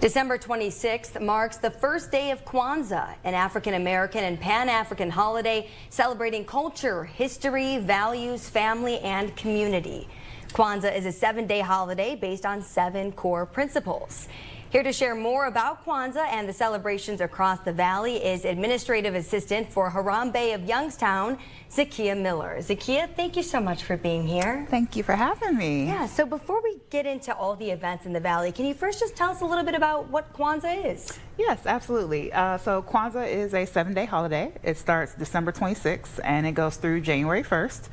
December 26th marks the first day of Kwanzaa, an African-American and Pan-African holiday celebrating culture, history, values, family, and community. Kwanzaa is a 7-day holiday based on 7 core principles. Here to share more about Kwanzaa and the celebrations across the valley is Administrative Assistant for Harambee of Youngstown, Zakia Miller. Zakia, thank you so much for being here. Thank you for having me. Yeah, so before we get into all the events in the valley, can you first just tell us a little bit about what Kwanzaa is? Yes, absolutely. So Kwanzaa is a 7-day holiday. It starts December 26th and it goes through January 1st.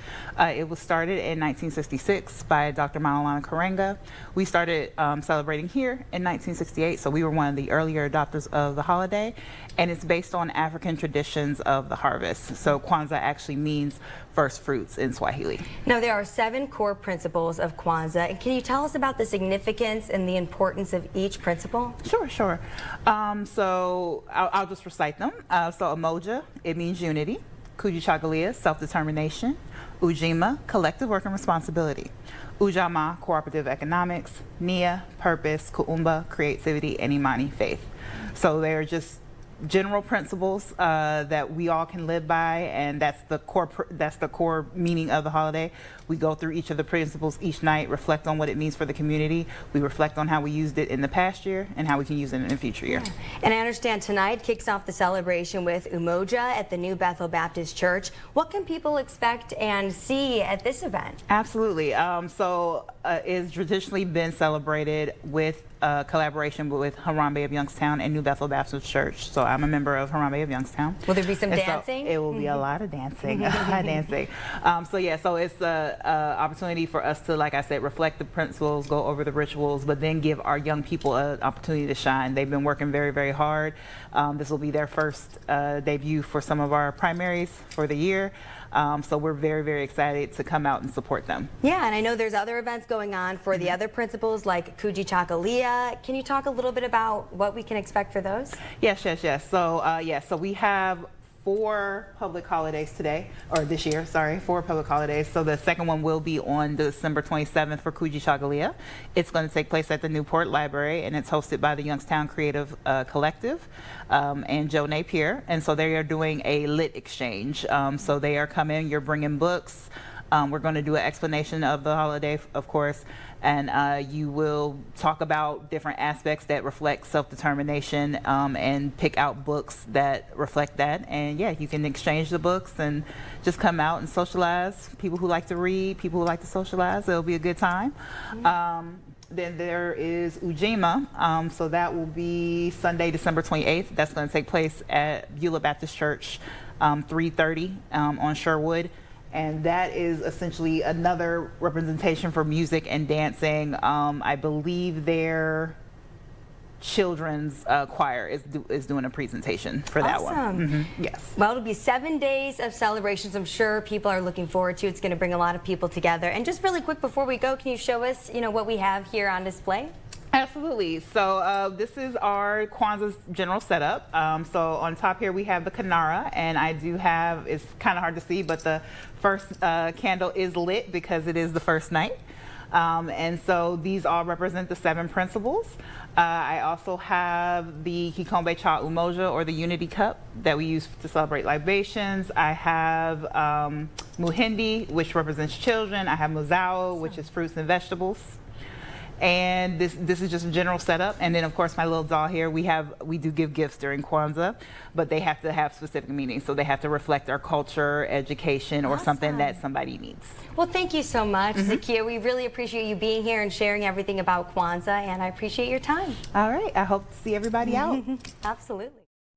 It was started in 1966 by Dr. Maulana Karenga. We started celebrating here in 1968, so we were one of the earlier adopters of the holiday, and it's based on African traditions of the harvest. So Kwanzaa actually means first fruits in Swahili. Now, there are 7 core principles of Kwanzaa, and can you tell us about the significance and the importance of each principle? Sure. So I'll just recite them. So Umoja, it means unity. Kujichagulia, self-determination. Ujima, collective work and responsibility. Ujamaa, cooperative economics. Nia, purpose. Kuumba, creativity. And Imani, faith. So they're just general principles that we all can live by, and that's the core meaning of the holiday. We go through each of the principles each night, reflect on what it means for the community. We reflect on how we used it in the past year and how we can use it in the future year. Yeah. And I understand tonight kicks off the celebration with Umoja at the New Bethel Baptist Church. What can people expect and see at this event? Absolutely. It's traditionally been celebrated with collaboration with Harambee of Youngstown and New Bethel Baptist Church. So I'm a member of Harambee of Youngstown. Will there be some dancing? So it will be a lot of dancing. So it's an opportunity for us to, like I said, reflect the principles, go over the rituals, but then give our young people an opportunity to shine. They've been working very, very hard. This will be their first debut for some of our primaries for the year. So we're very, very excited to come out and support them. Yeah, and I know there's other events going on for the other principles like Kujichagulia. Can you talk a little bit about what we can expect for those? Yes. So we have 4 public holidays today, or this year, sorry, 4 public holidays. So the second one will be on December 27th for Kujichagulia. It's going to take place at the Newport Library, and it's hosted by the Youngstown Creative Collective and Joe Napier. And so they are doing a lit exchange. So they are coming, you're bringing books. We're going to do an explanation of the holiday, of course, and you will talk about different aspects that reflect self-determination and pick out books that reflect that. And yeah, you can exchange the books and just come out and socialize. People who like to read, people who like to socialize, it'll be a good time. Then there is Ujima, so that will be Sunday, December 28th. That's going to take place at Beulah Baptist Church, 3:30 on Sherwood. And that is essentially another representation for music and dancing. I believe their children's choir is doing a presentation for that one. Awesome. Yes. Well, it'll be 7 days of celebrations. I'm sure people are looking forward to. It's going to bring a lot of people together. And just really quick before we go, can you show us, what we have here on display? Absolutely. So this is our Kwanzaa's general setup. So on top here we have the Kinara, and I do have, it's kind of hard to see, but the first candle is lit because it is the first night. And so these all represent the 7 principles. I also have the Kikombe Cha Umoja, or the Unity Cup, that we use to celebrate libations. I have Muhindi, which represents children. I have Muzao, which is fruits and vegetables. And this is just a general setup. And then of course my little doll here, we do give gifts during Kwanzaa, but they have to have specific meanings. So they have to reflect our culture, education, or something that somebody needs. Well, thank you so much, Zakia. We really appreciate you being here and sharing everything about Kwanzaa, and I appreciate your time. All right, I hope to see everybody out. Absolutely.